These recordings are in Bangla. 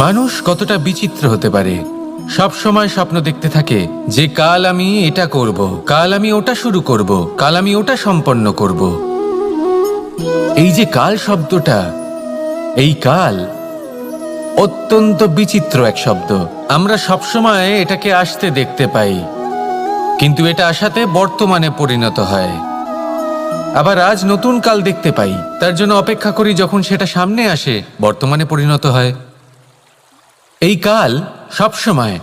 মানুষ কতটা বিচিত্র হতে পারে। সব সময় স্বপ্ন দেখতে থাকে যে কাল আমি এটা করব, কাল আমি ওটা শুরু করব, কাল আমি ওটা সম্পন্ন করব। এই যে কাল শব্দটা, এই কাল অত্যন্ত বিচিত্র এক শব্দ। আমরা সবসময় এটাকে আসতে দেখতে পাই, কিন্তু এটা আসাতে বর্তমানে পরিণত হয়। আবার আজ নতুন কাল দেখতে পাই, তার জন্য অপেক্ষা করি যখন সেটা সামনে আসে, বর্তমানে পরিণত হয়। এই কাল সবসময়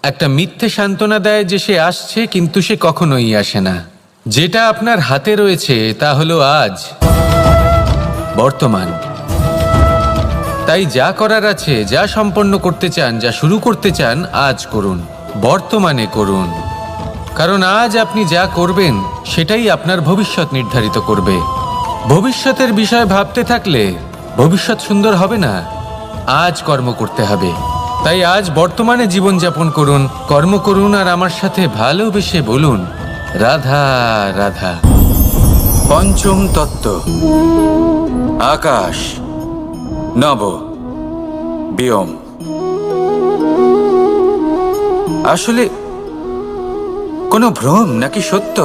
একটা মিথ্যে সান্ত্বনা দেয় যে সে আসছে, কিন্তু সে কখনোই আসে না। যেটা আপনার হাতে রয়েছে তা হলো আজ, বর্তমান। তাই যা করার আছে, যা সম্পন্ন করতে চান, যা শুরু করতে চান, আজ করুন, বর্তমানে করুন। কারণ আজ আপনি যা করবেন সেটাই আপনার ভবিষ্যৎ নির্ধারিত করবে। ভবিষ্যতের বিষয় ভাবতে থাকলে ভবিষ্যৎ সুন্দর হবে না। আজ কর্ম করতে হবে। তাই আজ বর্তমানে জীবনযাপন করুন, কর্ম করুন, আর আমার সাথে ভালোবেসে বলুন রাধা রাধা। পঞ্চম তত্ত্ব, আকাশ, নব, ব্যোম। আসলে কোনো ভ্রম নাকি সত্য?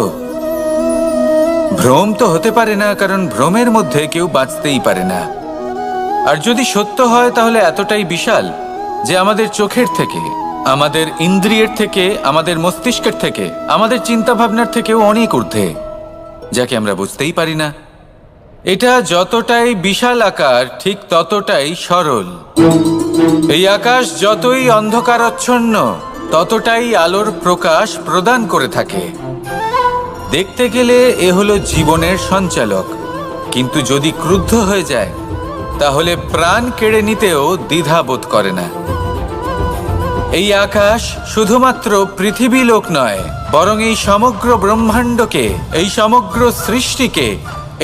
ভ্রম তো হতে পারে না, কারণ ভ্রমের মধ্যে কেউ বাঁচতেই পারে না। আর যদি সত্য হয় তাহলে এতটাই বিশাল যে আমাদের চোখের থেকে, আমাদের ইন্দ্রিয়ের থেকে, আমাদের মস্তিষ্কের থেকে, আমাদের চিন্তা ভাবনার থেকেও অনেক ঊর্ধ্বে, যাকে আমরা বুঝতেই পারি না। এটা যতটাই বিশাল আকার, ঠিক ততটাই সরল। এই আকাশ যতই অন্ধকারাচ্ছন্ন, ততটাই আলোর প্রকাশ প্রদান করে থাকে। দেখতে গেলে এ হলো জীবনের সঞ্চালক, কিন্তু যদি ক্রুদ্ধ হয়ে যায় তাহলে প্রাণ কেড়ে নিতেও দ্বিধা বোধ করে না। এই আকাশ শুধুমাত্র পৃথিবী লোক নয়, বরং এই সমগ্র ব্রহ্মাণ্ডকে, এই সমগ্র সৃষ্টিকে,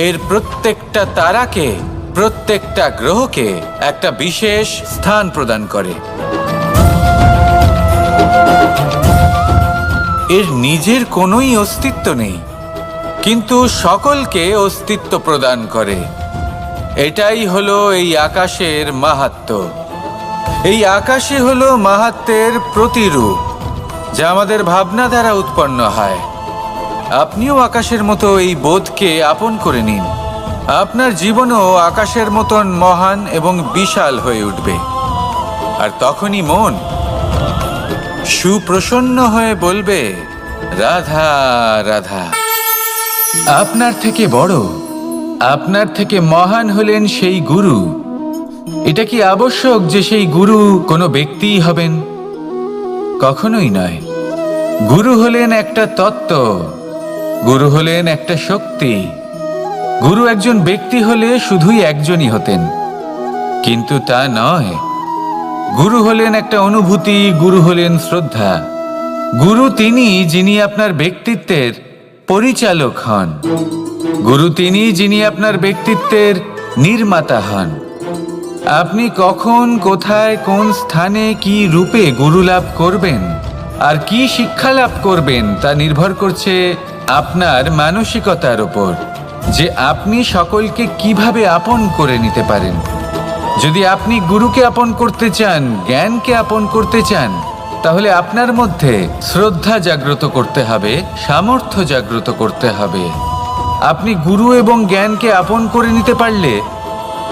এর প্রত্যেকটা তারাকে, প্রত্যেকটা গ্রহকে একটা বিশেষ স্থান প্রদান করে। এর নিজের কোনোই অস্তিত্ব নেই, কিন্তু সকলকে অস্তিত্ব প্রদান করে। এটাই হলো এই আকাশের মাহাত্ম্য। এই আকাশই হলো মাহাত্ম্যের প্রতিরূপ, যা আমাদের ভাবনা দ্বারা উৎপন্ন হয়। আপনিও আকাশের মতো এই বোধকে আপন করে নিন। আপনার জীবনও আকাশের মতন মহান এবং বিশাল হয়ে উঠবে। আর তখনই মন সুপ্রসন্ন হয়ে বলবে রাধা রাধা। আপনার থেকে বড়, আপনার থেকে মহান হলেন সেই গুরু। এটা কি আবশ্যক যে সেই গুরু কোনো ব্যক্তিই হবেন? কখনোই নয়। গুরু হলেন একটা তত্ত্ব, গুরু হলেন একটা শক্তি। গুরু একজন ব্যক্তি হলে শুধুই একজনই হতেন, কিন্তু তা নয়। গুরু হলেন একটা অনুভূতি, গুরু হলেন শ্রদ্ধা। গুরু তিনি যিনি আপনার ব্যক্তিত্বের পরিচালক হন। গুরু তিনি যিনি আপনার ব্যক্তিত্বের নির্মাতা হন। আপনি কখন, কোথায়, কোন স্থানে, কি রূপে গুরু লাভ করবেন আর কি শিক্ষা লাভ করবেন তা নির্ভর করছে আপনার মানসিকতার উপর, যে আপনি সকলকে কিভাবে আপন করে নিতে পারেন। যদি আপনি গুরুকে আপন করতে চান, জ্ঞানকে আপন করতে চান, তাহলে আপনার মধ্যে শ্রদ্ধা জাগ্রত করতে হবে, সামর্থ্য জাগ্রত করতে হবে। আপনি গুরু এবং জ্ঞানকে আপন করে নিতে পারলে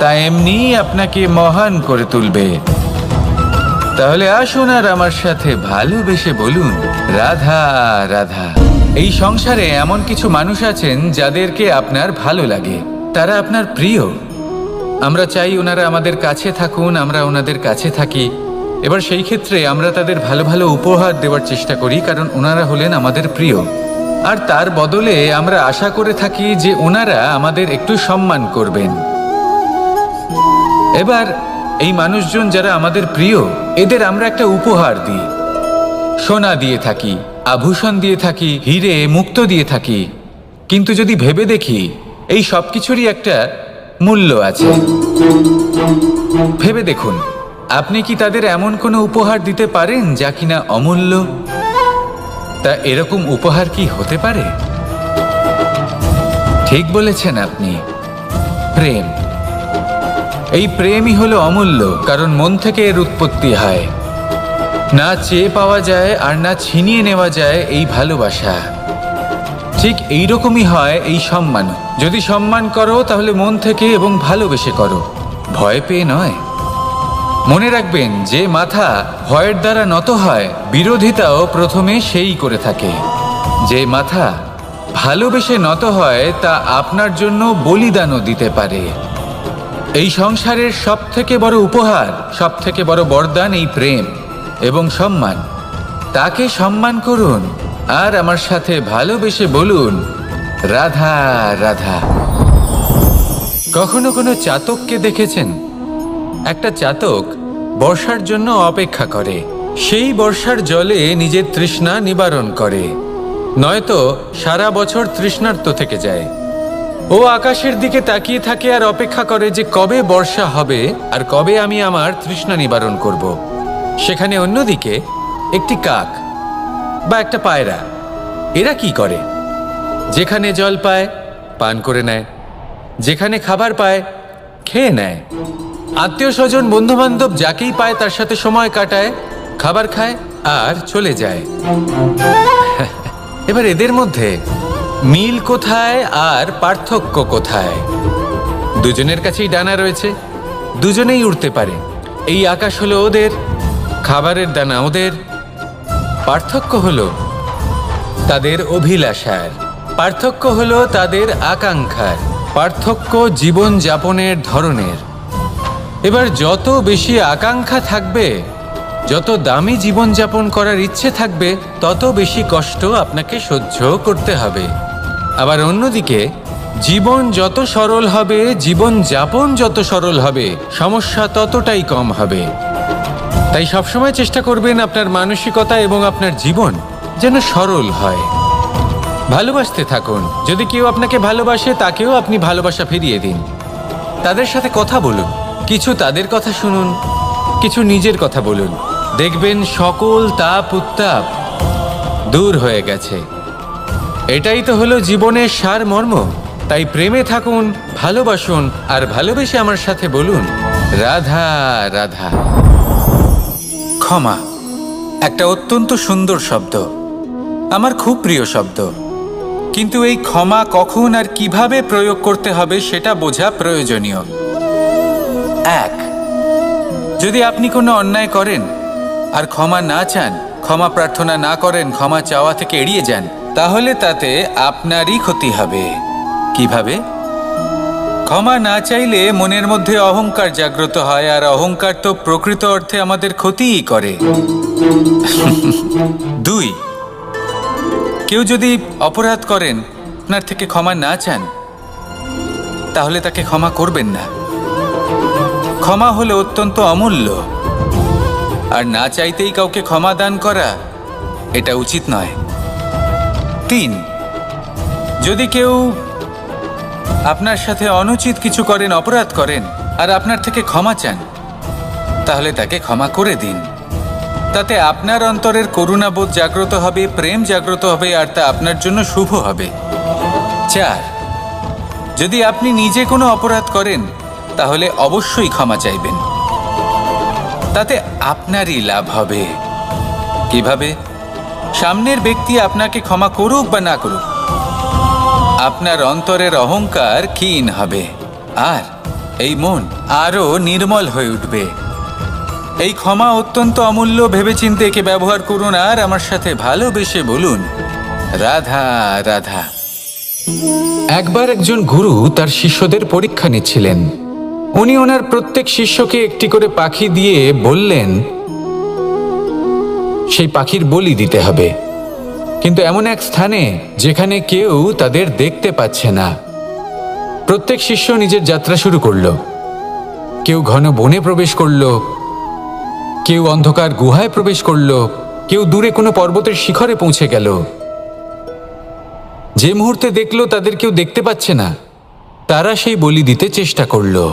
তা এমনিই আপনাকে মহান করে তুলবে। তাহলে আসুন আর আমার সাথে ভালোবেসে বলুন রাধা রাধা। এই সংসারে এমন কিছু মানুষ আছেন যাদেরকে আপনার ভালো লাগে, তারা আপনার প্রিয়। আমরা চাই ওনারা আমাদের কাছে থাকুন, আমরা ওনাদের কাছে থাকি। এবার সেই ক্ষেত্রে আমরা তাদের ভালো ভালো উপহার দেওয়ার চেষ্টা করি, কারণ ওনারা হলেন আমাদের প্রিয়। আর তার বদলে আমরা আশা করে থাকি যে ওনারা আমাদের একটু সম্মান করবেন। এবার এই মানুষজন যারা আমাদের প্রিয়, এদের আমরা একটা উপহার দিই। সোনা দিয়ে থাকি, আভূষণ দিয়ে থাকি, হিরে মুক্তো দিয়ে থাকি। কিন্তু যদি ভেবে দেখি, এই সব কিছুরই একটা মূল্য আছে। ভেবে দেখুন, আপনি কি তাদের এমন কোনো উপহার দিতে পারেন যা কিনা অমূল্য? তা এরকম উপহার কি হতে পারে? ঠিক বলেছেন আপনি, প্রেম। এই প্রেমই হলো অমূল্য, কারণ মন থেকে এর উৎপত্তি হয়। না চেয়ে পাওয়া যায় আর না ছিনিয়ে নেওয়া যায় এই ভালোবাসা। ঠিক এইরকমই হয় এই সম্মান। যদি সম্মান করো তাহলে মন থেকে এবং ভালোবেসে করো, ভয় পেয়ে নয়। মনে রাখবেন, যে মাথা ভয়ের দ্বারা নত হয়, বিরোধিতাও প্রথমে সেই করে থাকে। যে মাথা ভালোবেসে নত হয় তা আপনার জন্য বলিদানও দিতে পারে। এই সংসারের সব থেকে বড় উপহার, সব থেকে বড় বরদান এই প্রেম এবং সম্মান। তাকে সম্মান করুন আর আমার সাথে ভালোবেসে বলুন, রাধা রাধা। কখনো কোনো চাতককে দেখেছেন? একটা চাতক বর্ষার জন্য অপেক্ষা করে, সেই বর্ষার জলে নিজের তৃষ্ণা নিবারণ করে, নয়তো সারা বছর তৃষ্ণার্ত থেকে যায়। ও আকাশের দিকে তাকিয়ে থাকে আর অপেক্ষা করে যে কবে বর্ষা হবে আর কবে আমি আমার তৃষ্ণা নিবারণ করব। সেখানে অন্যদিকে একটি কাক বা একটা পায়রা, এরা কি করে? যেখানে জল পায় পান করে নেয়, যেখানে খাবার পায় খেয়ে নেয়, আত্মীয় স্বজন বন্ধু বান্ধব যাকেই পায় তার সাথে সময় কাটায়, খাবার খায় আর চলে যায়। এবার এদের মধ্যে মিল কোথায় আর পার্থক্য কোথায়? দুজনের কাছেই ডানা রয়েছে, দুজনেই উড়তে পারে। এই আকাশ হলো ওদের, খাবারের দানা ওদের। পার্থক্য হলো তাদের অভিলাষার, পার্থক্য হলো তাদের আকাঙ্ক্ষার, পার্থক্য জীবন যাপনের ধরনের। এবার যত বেশি আকাঙ্ক্ষা থাকবে, যত দামি জীবনযাপন করার ইচ্ছে থাকবে, তত বেশি কষ্ট আপনাকে সহ্য করতে হবে। আবার অন্যদিকে জীবন যত সরল হবে, জীবনযাপন যত সরল হবে, সমস্যা ততটাই কম হবে। তাই সবসময় চেষ্টা করবেন আপনার মানসিকতা এবং আপনার জীবন যেন সরল হয়। ভালোবাসতে থাকুন। যদি কেউ আপনাকে ভালোবাসে, তাকেও আপনি ভালোবাসা ফিরিয়ে দিন। তাদের সাথে কথা বলুন, কিছু তাদের কথা শুনুন, কিছু নিজের কথা বলুন। দেখবেন সকল তাপ উত্তাপ দূর হয়ে গেছে। এটাই তো হলো জীবনের সারমর্ম। তাই প্রেমে থাকুন, ভালোবাসুন, আর ভালোবেসে আমার সাথে বলুন, রাধা রাধা। ক্ষমা একটা অত্যন্ত সুন্দর শব্দ, আমার খুব প্রিয় শব্দ। কিন্তু এই ক্ষমা কখন আর কিভাবে প্রয়োগ করতে হবে সেটা বোঝা প্রয়োজনীয়। এক, যদি আপনি কোনো অন্যায় করেন আর ক্ষমা না চান, ক্ষমা প্রার্থনা না করেন, ক্ষমা চাওয়া থেকে এড়িয়ে যান, তাহলে তাতে আপনারই ক্ষতি হবে। কিভাবে? ক্ষমা না চাইলে মনের মধ্যে অহংকার জাগ্রত হয়, আর অহংকার তো প্রকৃত অর্থে আমাদের ক্ষতিই করে। দুই, কেউ যদি অপরাধ করেন, আপনার থেকে ক্ষমা না চান, তাহলে তাকে ক্ষমা করবেন না। ক্ষমা হলো অত্যন্ত অমূল্য, আর না চাইতেই কাউকে ক্ষমা দান করা এটা উচিত নয়। তিন, যদি কেউ আপনার সাথে অনুচিত কিছু করেন, অপরাধ করেন, আর আপনার থেকে ক্ষমা চান, তাহলে তাকে ক্ষমা করে দিন। তাতে আপনার অন্তরের করুণাবোধ জাগ্রত হবে, প্রেম জাগ্রত হবে, আর তা আপনার জন্য শুভ হবে। চার, যদি আপনি নিজে কোনো অপরাধ করেন, তাহলে অবশ্যই ক্ষমা চাইবেন। তাতে আপনারই লাভ হবে। কিভাবে? সামনের ব্যক্তি আপনাকে ক্ষমা করুক বা না করুক, আপনার অন্তরের অহংকার ক্ষীণ হবে, আর এই মন আরো নির্মল হয়ে উঠবে। এই ক্ষমা অত্যন্ত অমূল্য। ভেবেচিন্তে একে ব্যবহার করুন আর আমার সাথে ভালোবেসে বলুন, রাধা রাধা। একবার একজন গুরু তার শিষ্যদের পরীক্ষা নিচ্ছিলেন। উনি ওনার প্রত্যেক শিষ্যকে একটি করে পাখি দিয়ে বললেন সেই পাখির বলি দিতে হবে, কিন্তু এমন এক স্থানে যেখানে কেউ তাদের দেখতে পাচ্ছে না। প্রত্যেক শিষ্য নিজের যাত্রা শুরু করলো। কেউ ঘন বনে প্রবেশ করলো, কেউ অন্ধকার গুহায় প্রবেশ করলো, কেউ দূরে কোনো পর্বতের শিখরে পৌঁছে গেল। যে মুহূর্তে দেখলো তাদের কেউ দেখতে পাচ্ছে না, তারা সেই বলি দিতে চেষ্টা করলো।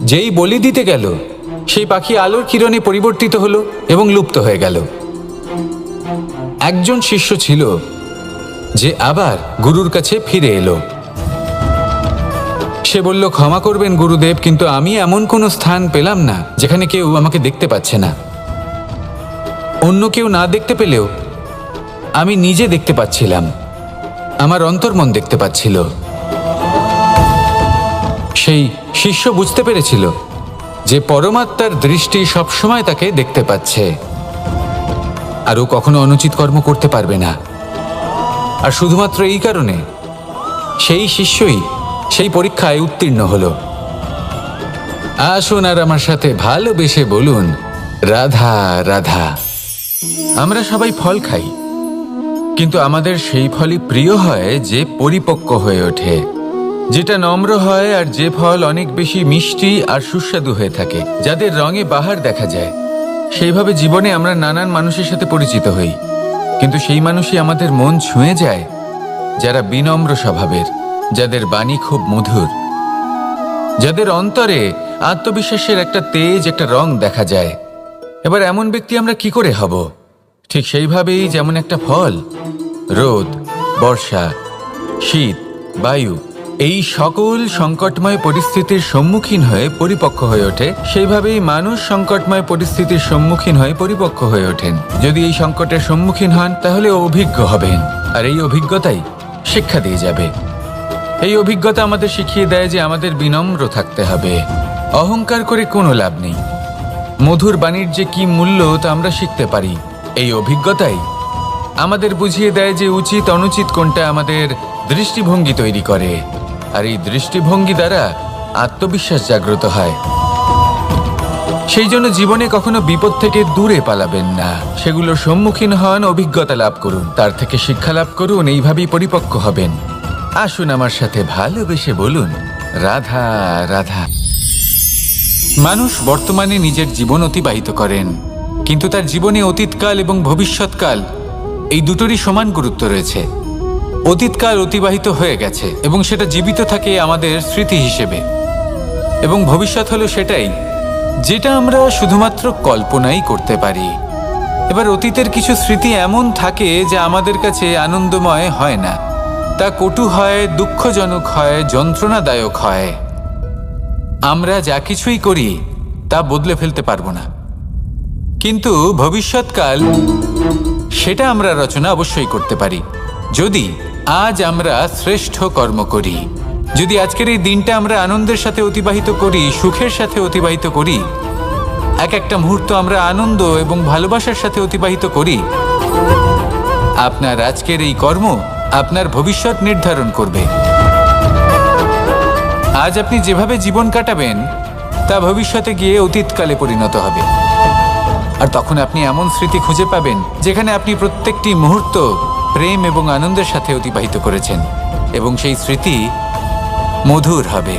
যেই বলি দিতে গেল, সেই পাখি আলোর কিরণে পরিবর্তিত হলো এবং লুপ্ত হয়ে গেল। একজন শিষ্য ছিল যে আবার গুরুর কাছে ফিরে এলো। সে বলল, ক্ষমা করবেন গুরুদেব, কিন্তু আমি এমন কোনো স্থান পেলাম না যেখানে কেউ আমাকে দেখতে পাচ্ছে না। অন্য কেউ না দেখতে পেলেও আমি নিজে দেখতে পাচ্ছিলাম, আমার অন্তর্মন দেখতে পাচ্ছিল। সেই শিষ্য বুঝতে পেরেছিল যে পরমাত্মার দৃষ্টি সবসময় তাকে দেখতে পাচ্ছে, আর ও কখনো অনুচিত কর্ম করতে পারবে না। আর শুধুমাত্র এই কারণে সেই শিষ্যই সেই পরীক্ষায় উত্তীর্ণ হলো। আসুন আর আমার সাথে ভালোবেসে বলুন, রাধা রাধা। আমরা সবাই ফল খাই, কিন্তু আমাদের সেই ফলই প্রিয় হয় যে পরিপক্ক হয়ে ওঠে, যেটা নম্র হয়, আর যে ফল অনেক বেশি মিষ্টি আর সুস্বাদু হয়ে থাকে, যাদের রঙে বাহার দেখা যায়। সেইভাবে জীবনে আমরা নানান মানুষের সাথে পরিচিত হই, কিন্তু সেই মানুষই আমাদের মন ছুঁয়ে যায় যারা বিনম্র স্বভাবের, যাদের বাণী খুব মধুর, যাদের অন্তরে আত্মবিশ্বাসের একটা তেজ, একটা রং দেখা যায়। এবার এমন ব্যক্তি আমরা কি করে হব? ঠিক সেইভাবেই যেমন একটা ফল রোদ, বর্ষা, শীত, বায়ু এই সকল সংকটময় পরিস্থিতির সম্মুখীন হয়ে পরিপক্ক হয়ে ওঠে, সেইভাবেই মানুষ সংকটময় পরিস্থিতির সম্মুখীন হয়ে পরিপক্ক হয়ে ওঠেন। যদি এই সংকটের সম্মুখীন হন তাহলে অভিজ্ঞ হবেন, আর এই অভিজ্ঞতাই শিক্ষা দিয়ে যাবে। এই অভিজ্ঞতা আমাদের শিখিয়ে দেয় যে আমাদের বিনম্র থাকতে হবে, অহংকার করে কোনো লাভ নেই। মধুর বাণীর যে কি মূল্য তা আমরা শিখতে পারি। এই অভিজ্ঞতাই আমাদের বুঝিয়ে দেয় যে উচিত অনুচিত কোনটা, আমাদের দৃষ্টিভঙ্গি তৈরি করে, আর এই দৃষ্টিভঙ্গি দ্বারা আত্মবিশ্বাস জাগ্রত হয়। সেই জন্য জীবনে কখনো বিপদ থেকে দূরে পালাবেন না, সেগুলোর সম্মুখীন হন, অভিজ্ঞতা লাভ করুন, তার থেকে শিক্ষা লাভ করুন, এইভাবেই পরিপক্ক হবেন। আসুন আমার সাথে ভালোবেসে বলুন, রাধা রাধা। মানুষ বর্তমানে নিজের জীবন অতিবাহিত করেন, কিন্তু তার জীবনে অতীতকাল এবং ভবিষ্যৎকাল এই দুটোরই সমান গুরুত্ব রয়েছে। অতীতকাল অতিবাহিত হয়ে গেছে এবং সেটা জীবিত থাকে আমাদের স্মৃতি হিসেবে, এবং ভবিষ্যৎ হলো সেটাই যেটা আমরা শুধুমাত্র কল্পনাই করতে পারি। এবার অতীতের কিছু স্মৃতি এমন থাকে যা আমাদের কাছে আনন্দময় হয় না, তা কটু হয়, দুঃখজনক হয়, যন্ত্রণাদায়ক হয়। আমরা যা কিছুই করি তা বদলে ফেলতে পারবো না, কিন্তু ভবিষ্যৎকাল সেটা আমরা রচনা অবশ্যই করতে পারি, যদি আজ আমরা শ্রেষ্ঠ কর্ম করি। যদি আজকের এই দিনটা আমরা আনন্দের সাথে অতিবাহিত করি, সুখের সাথে অতিবাহিত করি, এক একটা মুহূর্ত আমরা আনন্দ এবং ভালোবাসার সাথে অতিবাহিত করি, আপনার আজকের এই কর্ম আপনার ভবিষ্যৎ নির্ধারণ করবে। আজ আপনি যেভাবে জীবন কাটাবেন তা ভবিষ্যতে গিয়ে অতীতকালে পরিণত হবে, আর তখন আপনি এমন স্মৃতি খুঁজে পাবেন যেখানে আপনি প্রত্যেকটি মুহূর্ত প্রেম এবং আনন্দের সাথে অতিবাহিত করেছেন, এবং সেই স্মৃতি মধুর হবে।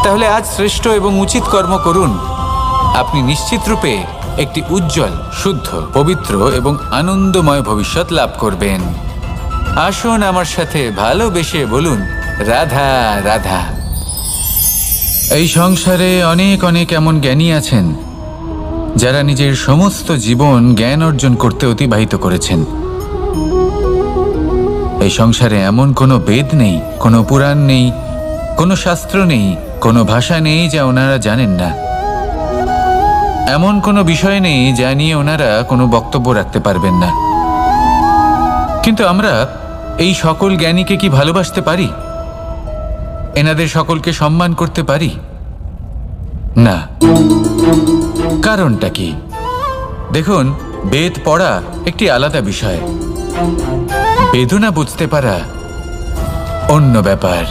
তাহলে আজ শ্রেষ্ঠ এবং উচিত কর্ম করুন, আপনি নিশ্চিত রূপে একটি উজ্জ্বল, শুদ্ধ, পবিত্র এবং আনন্দময় ভবিষ্যৎ লাভ করবেন। আসুন আমার সাথে ভালোবেসে বলুন, রাধা রাধা। এই সংসারে অনেক অনেক এমন জ্ঞানী আছেন যারা নিজের সমস্ত জীবন জ্ঞান অর্জন করতে অতিবাহিত করেছেন। এই সংসারে এমন কোনো বেদ নেই, কোনো পুরাণ নেই, কোনো শাস্ত্র নেই, কোনো ভাষা নেই যা ওনারা জানেন না। এমন কোনো বিষয় নেই যা নিয়ে ওনারা কোনো বক্তব্য রাখতে পারবেন না। কিন্তু আমরা এই সকল জ্ঞানীকে কি ভালোবাসতে পারি? এনাদের সকলকে সম্মান করতে পারি না। কারণটা কি? দেখুন, বেদ পড়া একটি আলাদা বিষয়, বেদনা বুঝতে পারা অন্য ব্যাপার।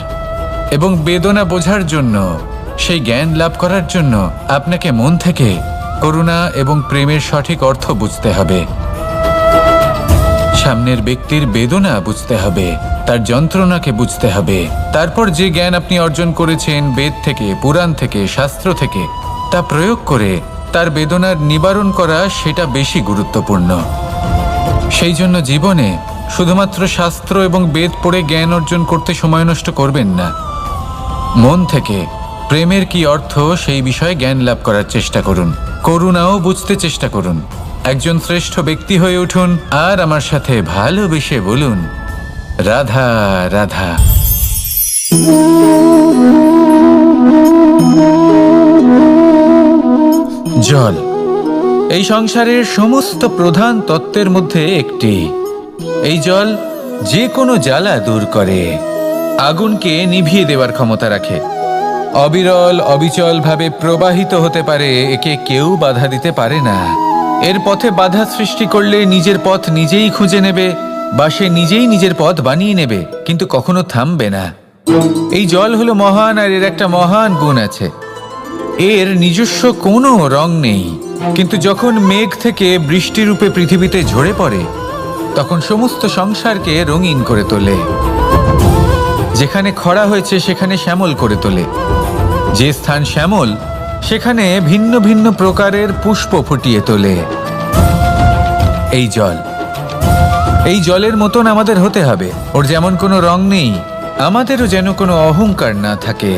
এবং বেদনা বোঝার জন্য, সেই জ্ঞান লাভ করার জন্য আপনাকে মন থেকে করুণা এবং প্রেমের সঠিক অর্থ বুঝতে হবে। সামনের ব্যক্তির বেদনা বুঝতে হবে, তার যন্ত্রণাকে বুঝতে হবে। তারপর যে জ্ঞান আপনি অর্জন করেছেন বেদ থেকে, পুরাণ থেকে, শাস্ত্র থেকে, তা প্রয়োগ করে তার বেদনার নিবারণ করা, সেটা বেশি গুরুত্বপূর্ণ। সেই জন্য জীবনে শুধুমাত্র শাস্ত্র এবং বেদ পড়ে জ্ঞান অর্জন করতে সময় নষ্ট করবেন না। মন থেকে প্রেমের কি অর্থ সেই বিষয়ে জ্ঞান লাভ করার চেষ্টা করুন, করুণাও বুঝতে চেষ্টা করুন। একজন শ্রেষ্ঠ ব্যক্তি হয়ে উঠুন, আর আমার সাথে ভালোবেসে বলুন, রাধা রাধা। জল এই সংসারের সমস্ত প্রধান তত্ত্বের মধ্যে একটি। এই জল যে কোনো জ্বালা দূর করে, আগুনকে নিভিয়ে দেওয়ার ক্ষমতা রাখে, অবিরল অবিচল ভাবে প্রবাহিত হতে পারে, একে কেউ বাধা দিতে পারে না। এর পথে বাধা সৃষ্টি করলে নিজের পথ নিজেই খুঁজে নেবে বা সে নিজেই নিজের পথ বানিয়ে নেবে, কিন্তু কখনো থামবে না। এই জল হলো মহান, আর এর একটা মহান গুণ আছে, এর নিজস্ব কোনো রং নেই, কিন্তু যখন মেঘ থেকে বৃষ্টিরূপে পৃথিবীতে ঝরে পড়ে তখন সমস্ত সংসারকে রঙিন করে তোলে। যেখানে খরা হয়েছে সেখানে শ্যামল করে তোলে, যে স্থান শ্যামল সেখানে ভিন্ন ভিন্ন প্রকারের পুষ্প ফুটিয়ে তোলে। এই জলের মতন আমাদের হতে হবে। ওর যেমন কোনো রং নেই, আমাদেরও যেন কোনো অহংকার না থাকে।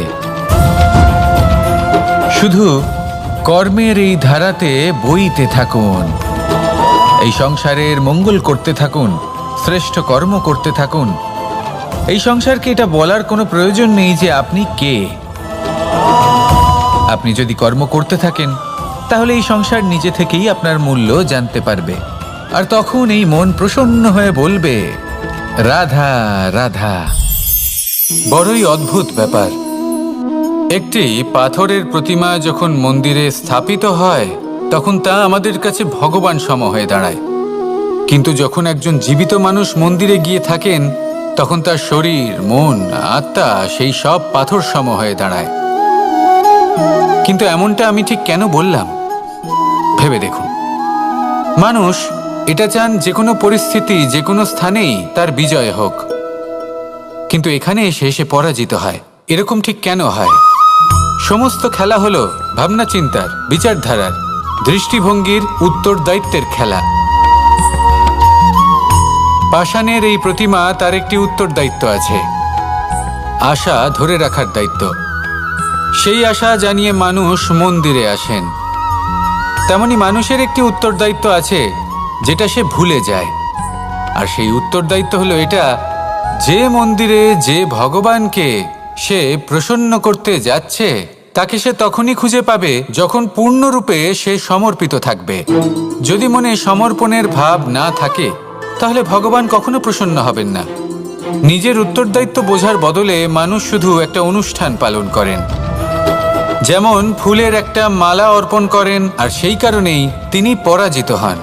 শুধু কর্মের এই ধারাতে বইতে থাকুন, এই সংসারের মঙ্গল করতে থাকুন, শ্রেষ্ঠ কর্ম করতে থাকুন। এই সংসারকে এটা বলার কোনো প্রয়োজন নেই যে আপনি কে। আপনি যদি কর্ম করতে থাকেন তাহলে এই সংসার নিজে থেকেই আপনার মূল্য জানতে পারবে, আর তখন এই মন প্রসন্ন হয়ে বলবে, রাধা রাধা। বড়ই অদ্ভুত ব্যাপার, একটি পাথরের প্রতিমা যখন মন্দিরে স্থাপিত হয় তখন তা আমাদের কাছে ভগবান সম হয়ে দাঁড়ায়, কিন্তু যখন একজন জীবিত মানুষ মন্দিরে গিয়ে থাকেন তখন তার শরীর, মন, আত্মা সেই সব পাথর সম হয়ে দাঁড়ায়। কিন্তু এমনটা আমি ঠিক কেন বললাম ভেবে দেখুন। মানুষ এটা চান যে কোনো পরিস্থিতি, যে কোনো স্থানেই তার বিজয় হোক, কিন্তু এখানে এসে সে পরাজিত হয়। এরকম ঠিক কেন হয়? সমস্ত খেলা হলো ভাবনা চিন্তার, বিচারধারার, দৃষ্টিভঙ্গির, উত্তরদায়িত্বের খেলা। পাষাণের এই প্রতিমা, তার একটি উত্তরদায়িত্ব আছে, আশা ধরে রাখার দায়িত্ব। সেই আশা জানিয়ে মানুষ মন্দিরে আসেন। তেমনি মানুষের একটি উত্তরদায়িত্ব আছে যেটা সে ভুলে যায়, আর সেই উত্তরদায়িত্ব হলো এটা, যে মন্দিরে যে ভগবানকে সে প্রসন্ন করতে যাচ্ছে তাকে সে তখনই খুঁজে পাবে যখন পূর্ণরূপে সে সমর্পিত থাকবে। যদি মনে সমর্পণের ভাব না থাকে তাহলে ভগবান কখনো প্রসন্ন হবেন না। নিজের উত্তরদায়িত্ব বোঝার বদলে মানুষ শুধু একটা অনুষ্ঠান পালন করেন, যেমন ফুলের একটা মালা অর্পণ করেন, আর সেই কারণেই তিনি পরাজিত হন।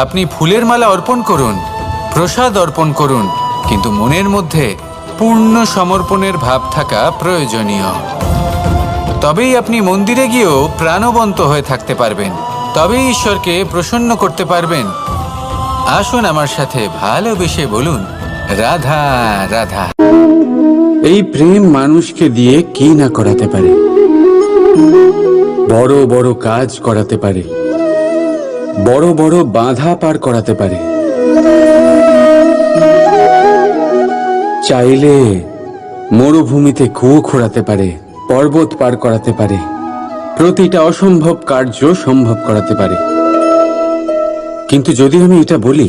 আপনি ফুলের মালা অর্পণ করুন, প্রসাদ অর্পণ করুন, কিন্তু মনের মধ্যে পূর্ণ সমর্পণের ভাব থাকা প্রয়োজনীয়। তবেই আপনি মন্দিরে গিয়েও প্রাণবন্ত হয়ে থাকতে পারবেন, তবেই ঈশ্বরকে প্রসন্ন করতে পারবেন। আসুন আমার সাথে ভালোবেসে বলুন, রাধা রাধা। এই প্রেম মানুষকে দিয়ে কি না করাতে পারে, বড় বড় কাজ করাতে পারে, বড় বড় বাধা পার করাতে পারে। চাইলে মরুভূমিতে কুয়ো খোঁড়াতে পারে, পর্বত পার করাতে পারে, প্রতিটা অসম্ভব কার্য সম্ভব করাতে পারে। কিন্তু যদি আমি এটা বলি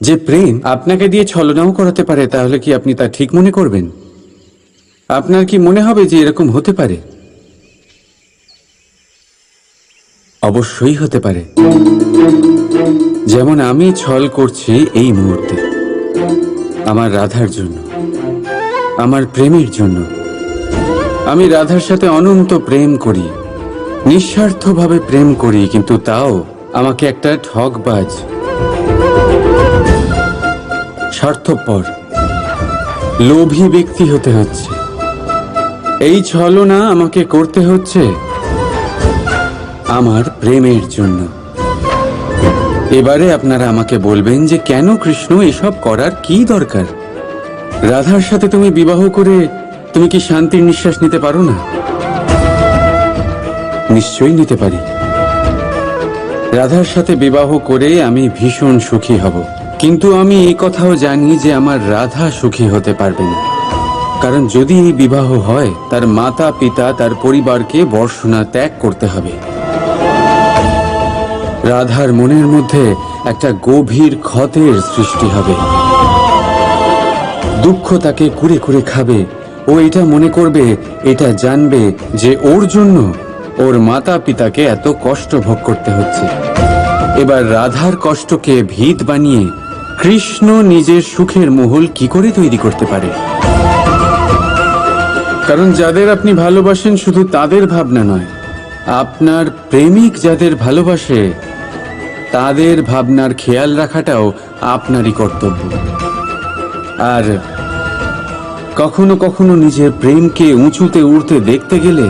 যে প্রেম আপনাকে দিয়ে ছলনাও করাতে পারে, তাহলে কি আপনি তা ঠিক মনে করবেন? আপনার কি মনে হবে যে এরকম হতে পারে? অবশ্যই হতে পারে। যেমন আমি ছল করছি এই মুহূর্তে আমার রাধার জন্য, আমার প্রেমের জন্য। আমি রাধার সাথে অনন্ত প্রেম করি, নিঃস্বার্থভাবে প্রেম করি, কিন্তু তাও আমাকে একটা ঠকবাজ, স্বার্থপর, লোভী ব্যক্তি হতে হচ্ছে। এই ছলনা আমাকে করতে হচ্ছে আমার প্রেমের জন্য। এবারে আপনারা আমাকে বলবেন যে কেন কৃষ্ণ এসব করার কি দরকার? রাধার সাথে তুমি বিবাহ করে তুমি কি শান্তির নিঃশ্বাস নিতে পারো না? নিশ্চয়ই নিতে পারি। রাধার সাথে বিবাহ করে আমি ভীষণ সুখী হব, কিন্তু আমি এই কথাও জানি যে আমার রাধা সুখী হতে পারবে না। কারণ যদি এই বিবাহ হয়, তার মাতা পিতা, তার পরিবারকে বর্ষনা ত্যাগ করতে হবে। রাধার মনের মধ্যে একটা গভীর ক্ষতের সৃষ্টি হবে, দুঃখ তাকে কুরে কুরে খাবে। ও এটা মনে করবে, এটা জানবে যে ওর জন্য ওর মাতা পিতাকে এত কষ্ট ভোগ করতে হচ্ছে। এবার রাধার কষ্টকে ভিত বানিয়ে কৃষ্ণ নিজের সুখের মহল কি করে তৈরি করতে পারে? কারণ যাদের আপনি ভালোবাসেন শুধু তাদের ভাবনা নয়, আপনার প্রেমিক যাদের ভালোবাসে তাদের ভাবনার খেয়াল রাখাটাও আপনারই কর্তব্য। আর কখনো কখনো নিজের প্রেমকে উঁচুতে উঠতে দেখতে গেলে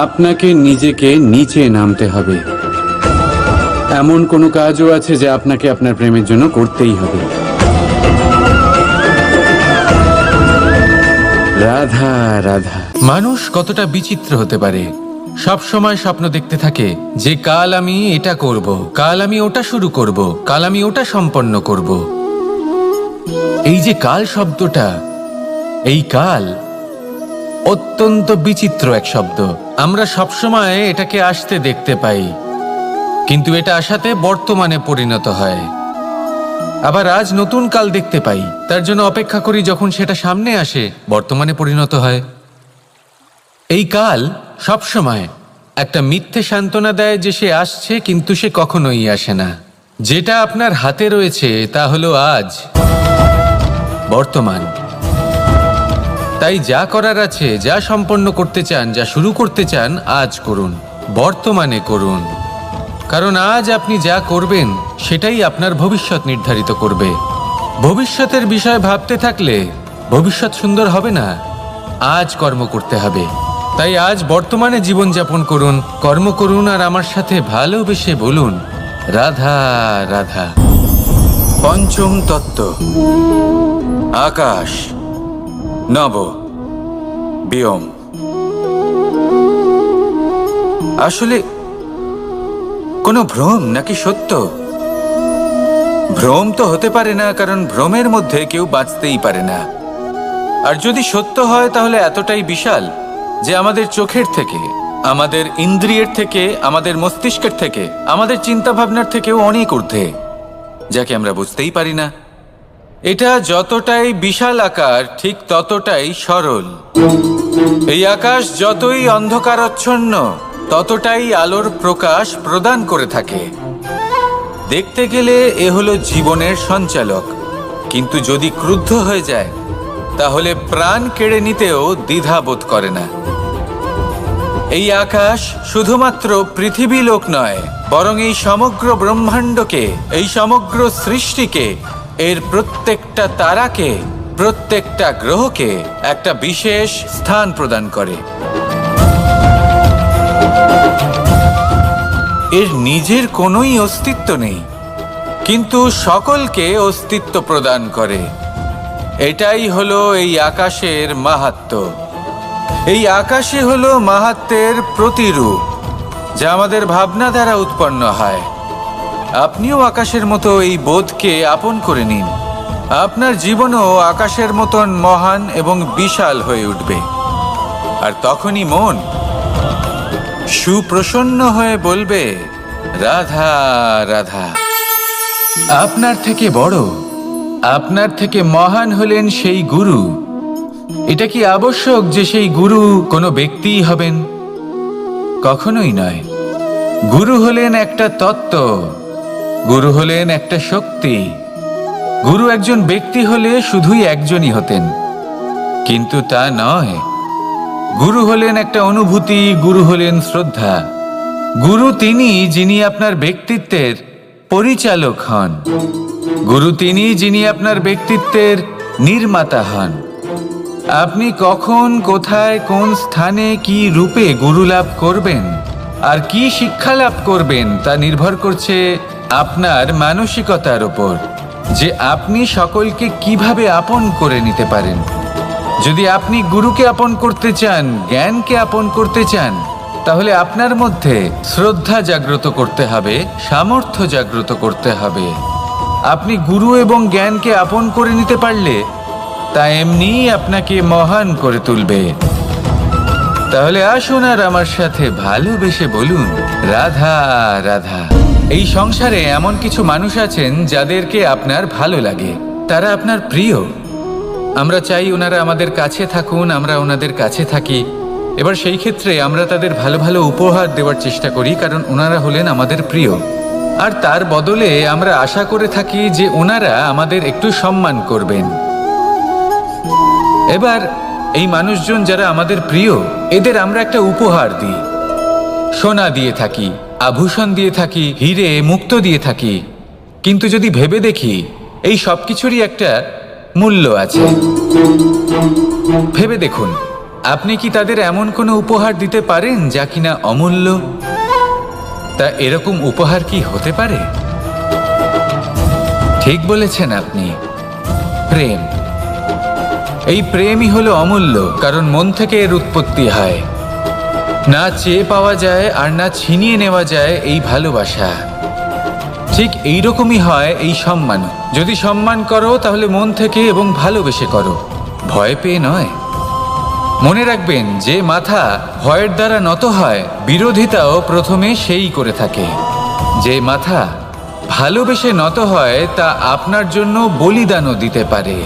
আপনাকে নিজেকে নিচে নামতে হবে। এমন কোনো কাজও আছে যা আপনাকে আপনার প্রেমের জন্য করতেই হবে। রাধা রাধা। মানুষ কতটা বিচিত্র হতে পারে। সব সময় স্বপ্ন দেখতে থাকে যে কাল আমি এটা করব, কাল আমি ওটা শুরু করব, কাল আমি ওটা সম্পন্ন করব। এই যে কাল শব্দটা, এই কাল অত্যন্ত বিচিত্র এক শব্দ। আমরা সবসময় এটাকে আসতে দেখতে পাই, কিন্তু এটা আসাতে বর্তমানে পরিণত হয়। আবার আজ নতুন কাল দেখতে পাই, তার জন্য অপেক্ষা করি যখন সেটা সামনে আসে বর্তমানে পরিণত হয়। এই কাল সবসময় একটা মিথ্যে সান্ত্বনা দেয় যে সে আসছে, কিন্তু সে কখনোই আসে না। যেটা আপনার হাতে রয়েছে তা হলো আজ, বর্তমান। তাই যা করার আছে, যা সম্পন্ন করতে চান, যা শুরু করতে চান, আজ করুন, বর্তমানে করুন। কারণ আজ আপনি যা করবেন সেটাই আপনার ভবিষ্যৎ নির্ধারিত করবে। ভবিষ্যতের বিষয় ভাবতে থাকলে ভবিষ্যৎ সুন্দর হবে না। আজ কর্ম করতে হবে। তাই আজ বর্তমানে জীবনযাপন করুন, কর্ম করুন, আর আমার সাথে ভালোবেসে বলুন রাধা রাধা। পঞ্চম তত্ত্ব, আকাশ, নব, ব্যোম। আসলে কোনো ভ্রম নাকি সত্য? ভ্রম তো হতে পারে না, কারণ ভ্রমের মধ্যে কেউ বাঁচতেই পারে না। আর যদি সত্য হয় তাহলে এতটাই বিশাল যে আমাদের চোখের থেকে, আমাদের ইন্দ্রিয়ের থেকে, আমাদের মস্তিষ্কের থেকে, আমাদের চিন্তা ভাবনার থেকেও অনেক ঊর্ধ্বে, যাকে আমরা বুঝতেই পারি না। এটা যতটাই বিশাল আকার ঠিক ততটাই সরল। এই আকাশ যতই অন্ধকারাচ্ছন্ন ততটাই আলোর প্রকাশ প্রদান করে থাকে। দেখতে গেলে এ হলো জীবনের সঞ্চালক, কিন্তু যদি ক্রুদ্ধ হয়ে যায় তাহলে প্রাণ কেড়ে নিতেও দ্বিধাবোধ করে না। এই আকাশ শুধুমাত্র পৃথিবী লোক নয়, বরং এই সমগ্র ব্রহ্মাণ্ডকে, এই সমগ্র সৃষ্টিকে, এর প্রত্যেকটা তারাকে, প্রত্যেকটা গ্রহকে একটা বিশেষ স্থান প্রদান করে। এর নিজের কোনোই অস্তিত্ব নেই, কিন্তু সকলকে অস্তিত্ব প্রদান করে। এটাই হলো এই আকাশের মাহাত্ম্য। এই আকাশই হলো মাহাত্ম্যের প্রতিরূপ, যা আমাদের ভাবনা দ্বারা উৎপন্ন হয়। আপনিও আকাশের মতো এই বোধকে আপন করে নিন। আপনার জীবনও আকাশের মতন মহান এবং বিশাল হয়ে উঠবে। আর তখনই মন সুপ্রসন্ন হয়ে বলবে রাধা রাধা। আপনার থেকে বড়, আপনার থেকে মহান হলেন সেই গুরু। এটা কি আবশ্যক যে সেই গুরু কোনো ব্যক্তিই হবেন? কখনোই নয়। গুরু হলেন একটা তত্ত্ব, গুরু হলেন একটা শক্তি। গুরু একজন ব্যক্তি হলে শুধুই একজনই হতেন, কিন্তু তা নয়। গুরু হলেন একটা অনুভূতি, গুরু হলেন শ্রদ্ধা। গুরু তিনি যিনি আপনার ব্যক্তিত্বের পরিচালক হন। গুরু তিনি যিনি আপনার ব্যক্তিত্বের নির্মাতা হন। আপনি কখন, কোথায়, কোন স্থানে, কি রূপে গুরু লাভ করবেন আর কি শিক্ষা লাভ করবেন তা নির্ভর করছে আপনার মানসিকতার উপর, যে আপনি সকলকে কিভাবে আপন করে নিতে পারেন। যদি আপনি গুরুকে আপন করতে চান, জ্ঞানকে আপন করতে চান, তাহলে আপনার মধ্যে শ্রদ্ধা জাগ্রত করতে হবে, সামর্থ্য জাগ্রত করতে হবে। আপনি গুরু এবং জ্ঞানকে আপন করে নিতে পারলে তা এমনিই আপনাকে মহান করে তুলবে। তাহলে আসুন আর আমার সাথে ভালোবেসে বলুন রাধা রাধা। এই সংসারে এমন কিছু মানুষ আছেন যাদেরকে আপনার ভালো লাগে, তারা আপনার প্রিয়। আমরা চাই ওনারা আমাদের কাছে থাকুন, আমরা ওনাদের কাছে থাকি, এবার সেই ক্ষেত্রে আমরা তাদের ভালো ভালো উপহার দেওয়ার চেষ্টা করি, কারণ ওনারা হলেন আমাদের প্রিয়। আর তার বদলে আমরা আশা করে থাকি যে ওনারা আমাদের একটু সম্মান করবেন। এবার এই মানুষজন যারা আমাদের প্রিয়, এদের আমরা একটা উপহার দিই। সোনা দিয়ে থাকি, আভূষণ দিয়ে থাকি, হিরে মুক্ত দিয়ে থাকি। কিন্তু যদি ভেবে দেখি, এই সব কিছুরই একটা মূল্য আছে। ভেবে দেখুন, আপনি কি তাদের এমন কোনো উপহার দিতে পারেন যা কিনা অমূল্য? তা এরকম উপহার কি হতে পারে? ঠিক বলেছেন আপনি, প্রেম। এই প্রেমই হলো অমূল্য, কারণ মন থেকে এর উৎপত্তি হয়। না চেয়ে পাওয়া যায় আর না ছিনিয়ে নেওয়া যায় এই ভালোবাসা। ঠিক এইরকমই হয় এই সম্মান। যদি সম্মান করো তাহলে মন থেকে এবং ভালোবেসে করো, ভয় পেয়ে নয়। মনে রাখবেন, যে মাথা ভয়ের দ্বারা নত হয়, বিরোধিতাও প্রথমে সেই করে থাকে। যে মাথা ভালোবেসে নত হয়, তা আপনার জন্য বলিদানও দিতে পারে।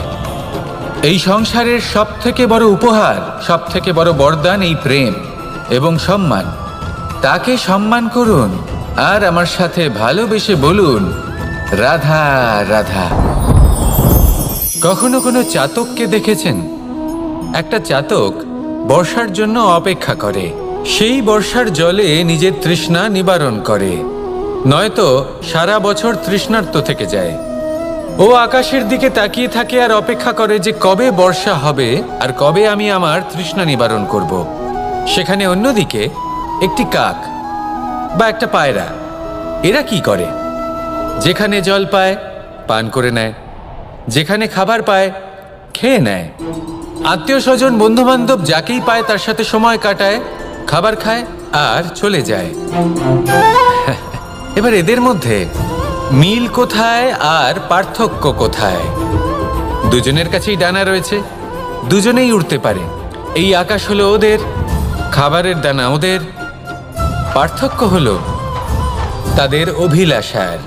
এই সংসারের সব থেকে বড় উপহার, সব থেকে বড় বরদান এই প্রেম এবং সম্মান। তাকে সম্মান করুন আর আমার সাথে ভালোবেসে বলুন, রাধা রাধা। কখনো কোনো চাতককে দেখেছেন? একটা চাতক বর্ষার জন্য অপেক্ষা করে। সেই বর্ষার জলে নিজের তৃষ্ণা নিবারণ করে, নয়তো সারা বছর তৃষ্ণার্ত থেকে যায়। ও আকাশের দিকে তাকিয়ে থাকে আর অপেক্ষা করে যে কবে বর্ষা হবে আর কবে আমি আমার তৃষ্ণা নিবারণ করব। সেখানে অন্যদিকে একটি কাক বা একটা পায়রা, এরা কি করে? যেখানে জল পায় পান করে নেয়, যেখানে খাবার পায় খেয়ে নেয়, আত্মীয় স্বজন বন্ধু বান্ধব যাকেই পায় তার সাথে সময় কাটায়, খাবার খায় আর চলে যায়। এবার এদের মধ্যে মিল কোথায় আর পার্থক্য কোথায়? দুজনের কাছেই ডানা রয়েছে, দুজনেই উড়তে পারে। এই আকাশ হলো ওদের, খাবারের দানা ওদের। পার্থক্য হলো তাদের অভিলাষার,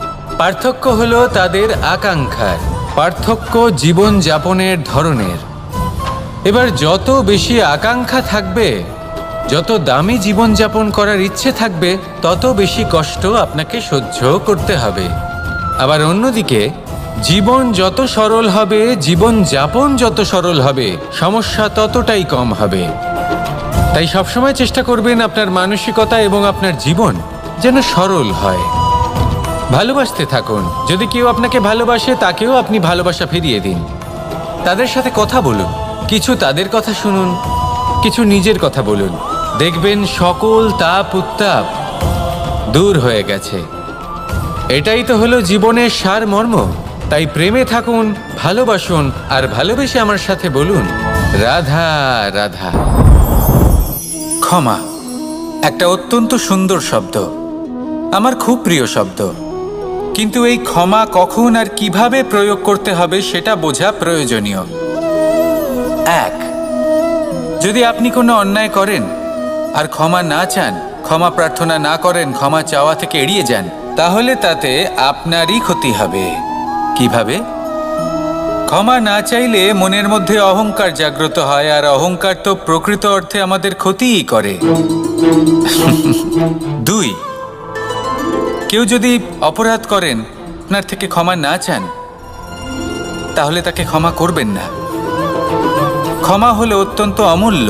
পার্থক্য হলো তাদের আকাঙ্ক্ষার, পার্থক্য জীবন যাপনের ধরনের। এবার যত বেশি আকাঙ্ক্ষা থাকবে, যত দামি জীবনযাপন করার ইচ্ছে থাকবে, তত বেশি কষ্ট আপনাকে সহ্য করতে হবে। আবার অন্যদিকে জীবন যত সরল হবে, জীবনযাপন যত সরল হবে, সমস্যা ততটাই কম হবে। তাই সবসময় চেষ্টা করবেন আপনার মানসিকতা এবং আপনার জীবন যেন সরল হয়। ভালোবাসতে থাকুন। যদি কেউ আপনাকে ভালোবাসে, তাকেও আপনি ভালোবাসা ফিরিয়ে দিন। তাদের সাথে কথা বলুন, কিছু তাদের কথা শুনুন, কিছু নিজের কথা বলুন। দেখবেন সকল তাপ উত্তাপ দূর হয়ে গেছে। এটাই তো হলো জীবনের সারমর্ম। তাই প্রেমে থাকুন, ভালোবাসুন, আর ভালোবেসে আমার সাথে বলুন, রাধা রাধা। ক্ষমা একটা অত্যন্ত সুন্দর শব্দ, আমার খুব প্রিয় শব্দ। কিন্তু এই ক্ষমা কখন আর কিভাবে প্রয়োগ করতে হবে সেটা বোঝা প্রয়োজনীয়। এক, যদি আপনি কোনো অন্যায় করেন আর ক্ষমা না চান, ক্ষমা প্রার্থনা না করেন, ক্ষমা চাওয়া থেকে এড়িয়ে যান, তাহলে তাতে আপনারই ক্ষতি হবে। কিভাবে? ক্ষমা না চাইলে মনের মধ্যে অহংকার জাগ্রত হয়, আর অহংকার তো প্রকৃত অর্থে আমাদের ক্ষতিই করে। দুই, কেউ যদি অপরাধ করেন, আপনার থেকে ক্ষমা না চান, তাহলে তাকে ক্ষমা করবেন না। ক্ষমা হলো অত্যন্ত অমূল্য,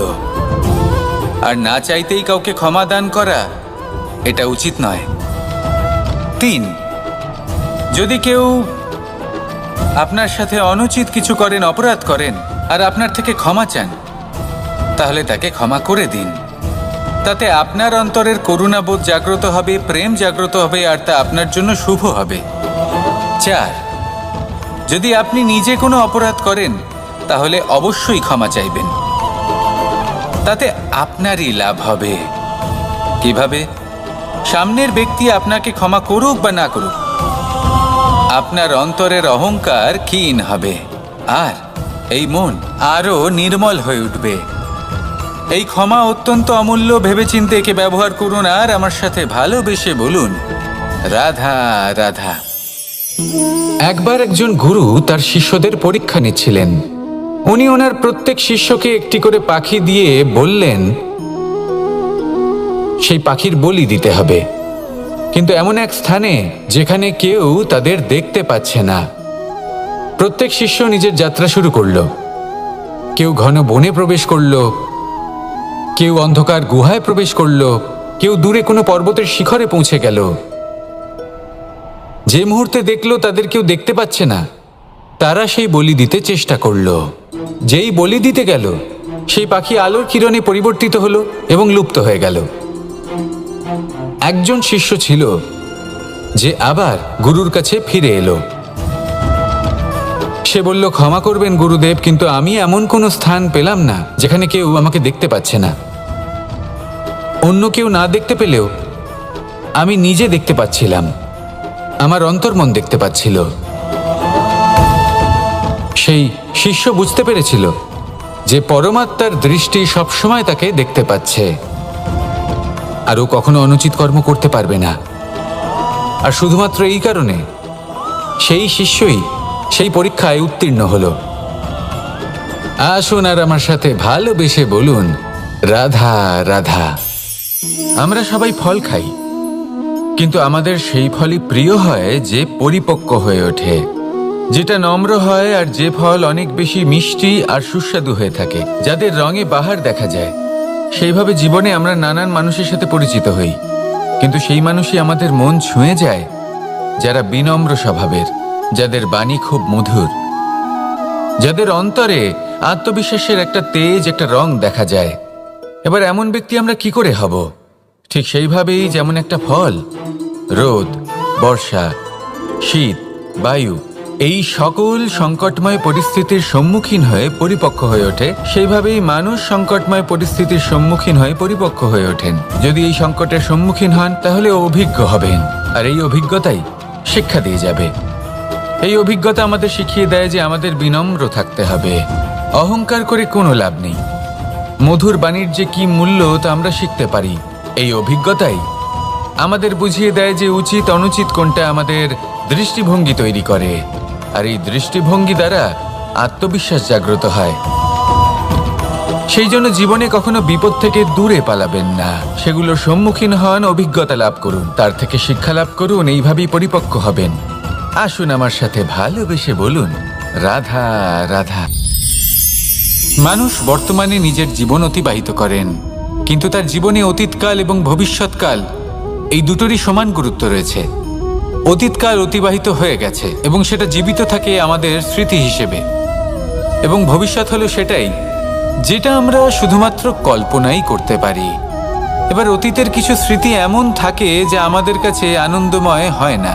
আর না চাইতেই কাউকে ক্ষমা দান করা এটা উচিত নয়। তিন, যদি কেউ আপনার সাথে অনুচিত কিছু করেন, অপরাধ করেন, আর আপনার থেকে ক্ষমা চান, তাহলে তাকে ক্ষমা করে দিন। তাতে আপনার অন্তরের করুণাবোধ জাগ্রত হবে, প্রেম জাগ্রত হবে, আর তা আপনার জন্য শুভ হবে। চার, যদি আপনি নিজে কোনো অপরাধ করেন, তাহলে অবশ্যই ক্ষমা চাইবেন। তাতে আপনারই লাভ হবে। কিভাবে? সামনের ব্যক্তি আপনাকে ক্ষমা করুক বা না করুক, আপনার অন্তরের অহংকার ক্ষীণ হবে, আর এই মন আরো নির্মল হয়ে উঠবে। এই ক্ষমা অত্যন্ত অমূল্য। ভেবেচিন্তে একে ব্যবহার করুন আর আমার সাথে ভালোবেসে বলুন, রাধা রাধা। একবার একজন গুরু তার শিষ্যদের পরীক্ষা নিচ্ছিলেন। উনি ওনার প্রত্যেক শিষ্যকে একটি করে পাখি দিয়ে বললেন, সেই পাখির বলি দিতে হবে, কিন্তু এমন এক স্থানে যেখানে কেউ তাদের দেখতে পাচ্ছে না। প্রত্যেক শিষ্য নিজের যাত্রা শুরু করলো। কেউ ঘন বনে প্রবেশ করলো, কেউ অন্ধকার গুহায় প্রবেশ করলো, কেউ দূরে কোনো পর্বতের শিখরে পৌঁছে গেল। যে মুহূর্তে দেখলো তাদের কেউ দেখতে পাচ্ছে না, তারা সেই বলি দিতে চেষ্টা করলো। যেই বলি দিতে গেল, সেই পাখি আলোর কিরণে পরিবর্তিত হলো এবং লুপ্ত হয়ে গেল। একজন শিষ্য ছিল যে আবার গুরুর কাছে ফিরে এলো। সে বলল, ক্ষমা করবেন গুরুদেব, কিন্তু আমি এমন কোনো স্থান পেলাম না যেখানে কেউ আমাকে দেখতে পাচ্ছে না। অন্য কেউ না দেখতে পেলেও আমি নিজে দেখতে পাচ্ছিলাম, আমার অন্তর্মন দেখতে পাচ্ছিল। সেই শিষ্য বুঝতে পেরেছিল যে পরমাত্মার দৃষ্টি সবসময় তাকে দেখতে পাচ্ছে, আর ও কখনো অনুচিত কর্ম করতে পারবে না। আর শুধুমাত্র এই কারণে সেই শিষ্যই সেই পরীক্ষায় উত্তীর্ণ হলো। আসুন আর আমার সাথে ভালোবেসে বলুন, রাধা রাধা। আমরা সবাই ফল খাই, কিন্তু আমাদের সেই ফলই প্রিয় হয় যে পরিপক্ক হয়ে ওঠে, যেটা নম্র হয়, আর যে ফল অনেক বেশি মিষ্টি আর সুস্বাদু হয়ে থাকে, যাদের রঙে বাহার দেখা যায়। সেইভাবে জীবনে আমরা নানান মানুষের সাথে পরিচিত হই, কিন্তু সেই মানুষই আমাদের মন ছুঁয়ে যায় যারা বিনম্র স্বভাবের, যাদের বাণী খুব মধুর, যাদের অন্তরে আত্মবিশ্বাসের একটা তেজ, একটা রং দেখা যায়। এবার এমন ব্যক্তি আমরা কি করে হব? ঠিক সেইভাবেই যেমন একটা ফল রোদ, বর্ষা, শীত, বায়ু এই সকল সংকটময় পরিস্থিতির সম্মুখীন হয়ে পরিপক্ক হয়ে ওঠে, সেইভাবেই মানুষ সংকটময় পরিস্থিতির সম্মুখীন হয়ে পরিপক্ক হয়ে ওঠেন। যদি এই সংকটের সম্মুখীন হন তাহলে অভিজ্ঞ হবেন, আর এই অভিজ্ঞতাই শিক্ষা দিয়ে যাবে। এই অভিজ্ঞতা আমাদের শিখিয়ে দেয় যে আমাদের বিনম্র থাকতে হবে। অহংকার করে কোনো লাভ নেই। মধুর বাণীর যে কি মূল্য তা আমরা শিখতে পারি। এই অভিজ্ঞতাই আমাদের বুঝিয়ে দেয় যে উচিত অনুচিত কোনটা, আমাদের দৃষ্টিভঙ্গি তৈরি করে, আর এই দৃষ্টিভঙ্গি দ্বারা আত্মবিশ্বাস জাগ্রত হয়। সেই জন্য জীবনে কখনো বিপদ থেকে দূরে পালাবেন না, সেগুলোর সম্মুখীন হন, অভিজ্ঞতা লাভ করুন, তার থেকে শিক্ষা লাভ করুন, এইভাবেই পরিপক্ক হবেন। আসুন আমার সাথে ভালোবেসে বলুন, রাধা রাধা। মানুষ বর্তমানে নিজের জীবন অতিবাহিত করেন, কিন্তু তার জীবনে অতীতকাল এবং ভবিষ্যৎকাল এই দুটোরই সমান গুরুত্ব রয়েছে। অতীতকাল অতিবাহিত হয়ে গেছে এবং সেটা জীবিত থাকে আমাদের স্মৃতি হিসেবে, এবং ভবিষ্যৎ হলো সেটাই যেটা আমরা শুধুমাত্র কল্পনাই করতে পারি। এবার অতীতের কিছু স্মৃতি এমন থাকে যা আমাদের কাছে আনন্দময় হয় না,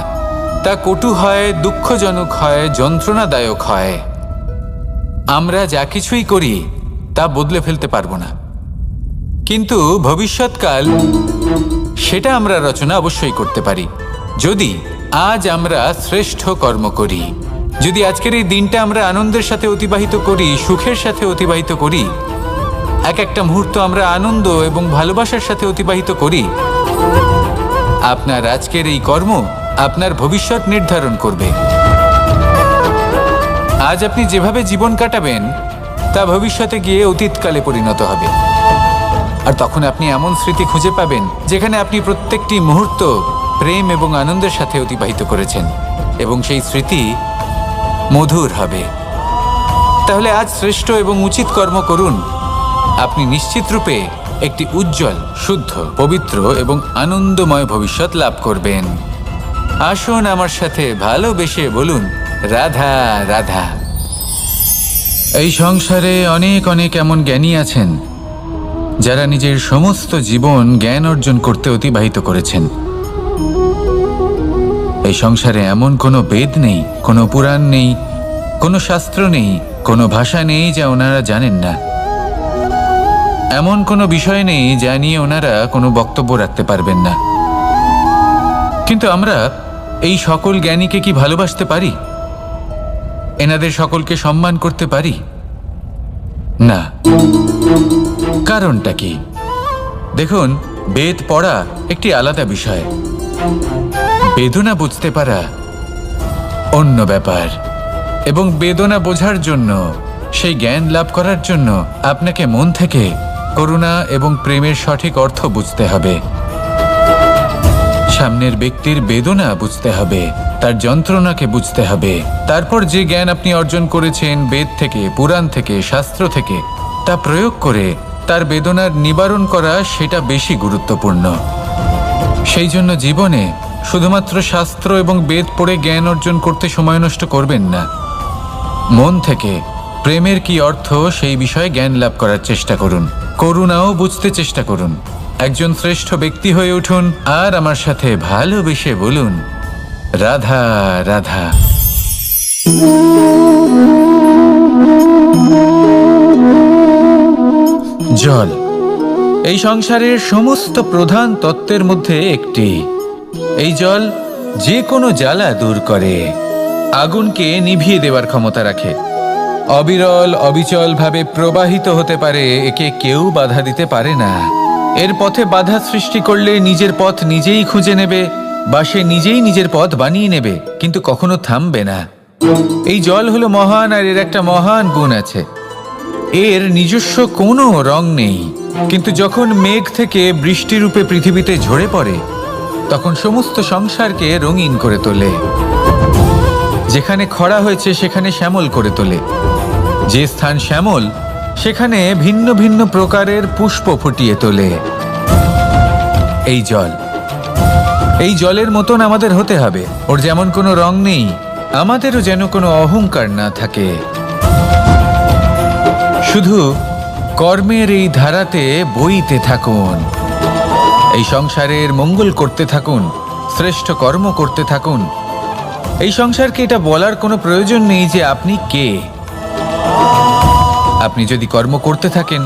তা কটু হয়, দুঃখজনক হয়, যন্ত্রণাদায়ক হয়। আমরা যা কিছুই করি তা বদলে ফেলতে পারবো না, কিন্তু ভবিষ্যৎকাল সেটা আমরা রচনা অবশ্যই করতে পারি, যদি আজ আমরা শ্রেষ্ঠ কর্ম করি। যদি আজকের এই দিনটা আমরা আনন্দের সাথে অতিবাহিত করি, সুখের সাথে অতিবাহিত করি, এক একটা মুহূর্ত আমরা আনন্দ এবং ভালোবাসার সাথে অতিবাহিত করি, আপনার আজকের এই কর্ম আপনার ভবিষ্যৎ নির্ধারণ করবে। আজ আপনি যেভাবে জীবন কাটাবেন তা ভবিষ্যতে গিয়ে অতীতকালে পরিণত হবে, আর তখন আপনি এমন স্মৃতি খুঁজে পাবেন যেখানে আপনি প্রত্যেকটি মুহূর্ত প্রেম এবং আনন্দের সাথে অতিবাহিত করেছেন, এবং সেই স্মৃতি মধুর হবে। তাহলে আজ শ্রেষ্ঠ এবং উচিত কর্ম করুন, আপনি নিশ্চিত রূপে একটি উজ্জ্বল, শুদ্ধ, পবিত্র এবং আনন্দময় ভবিষ্যৎ লাভ করবেন। আসুন আমার সাথে ভালোবেসে বলুন, রাধা রাধা। এই সংসারে অনেক অনেক এমন জ্ঞানী আছেন যারা নিজের সমস্ত জীবন জ্ঞান অর্জন করতে অতিবাহিত করেছেন। এই সংসারে এমন কোনো বেদ নেই, কোনো পুরাণ নেই, কোনো শাস্ত্র নেই, কোনো ভাষা নেই যা ওনারা জানেন না। এমন কোনো বিষয় নেই যা নিয়ে ওনারা কোনো বক্তব্য রাখতে পারবেন না। কিন্তু আমরা এই সকল জ্ঞানীকে কি ভালোবাসতে পারি? এনাদের সকলকে সম্মান করতে পারি না। কারণটা কি? দেখুন, বেদ পড়া একটি আলাদা বিষয়, বেদনা বুঝতে পারা অন্য ব্যাপার, এবং বেদনা বোঝার জন্য, সেই জ্ঞান লাভ করার জন্য আপনাকে মন থেকে করুণা এবং প্রেমের সঠিক অর্থ বুঝতে হবে। সামনের ব্যক্তির বেদনা বুঝতে হবে, তার যন্ত্রণাকে বুঝতে হবে। তারপর যে জ্ঞান আপনি অর্জন করেছেন বেদ থেকে, পুরাণ থেকে, শাস্ত্র থেকে, তা প্রয়োগ করে তার বেদনার নিবারণ করা, সেটা বেশি গুরুত্বপূর্ণ। সেই জন্য জীবনে শুধুমাত্র শাস্ত্র এবং বেদ পড়ে জ্ঞান অর্জন করতে সময় নষ্ট করবেন না। মন থেকে প্রেমের কি অর্থ সেই বিষয়ে জ্ঞান লাভ করার চেষ্টা করুন। করুণাও বুঝতে চেষ্টা করুন। একজন শ্রেষ্ঠ ব্যক্তি হয়ে উঠুন আর আমার সাথে ভালোবেসে বলুন, রাধা রাধা। জল এই সংসারের সমস্ত প্রধান তত্ত্বের মধ্যে একটি। এই জল যে কোনো জ্বালা দূর করে, আগুনকে নিভিয়ে দেওয়ার ক্ষমতা রাখে, অবিরল অবিচল ভাবে প্রবাহিত হতে পারে, একে কেউ বাধা দিতে পারে না। এর পথে বাধা সৃষ্টি করলে নিজের পথ নিজেই খুঁজে নেবে বা সে নিজেই নিজের পথ বানিয়ে নেবে, কিন্তু কখনো থামবে না। এই জল হলো মহান, আর এর একটা মহান গুণ আছে, এর নিজস্ব কোনো রং নেই। কিন্তু যখন মেঘ থেকে বৃষ্টিরূপে পৃথিবীতে ঝরে পড়ে, তখন সমস্ত সংসারকে রঙিন করে তোলে। যেখানে খরা হয়েছে সেখানে শ্যামল করে তোলে, যে স্থান শ্যামল সেখানে ভিন্ন ভিন্ন প্রকারের পুষ্প ফুটিয়ে তোলে। এই জল, এই জলের মতন আমাদের হতে হবে। ওর যেমন কোনো রং নেই, আমাদেরও যেন কোনো অহংকার না থাকে। শুধু কর্মের এই ধারাতে বইতে থাকুন, এই সংসারের মঙ্গল করতে থাকুন, শ্রেষ্ঠ কর্ম করতে থাকুন। এই সংসারকে এটা বলার কোনো প্রয়োজন নেই যে আপনি কে। আপনি যদি কর্ম করতে থাকেন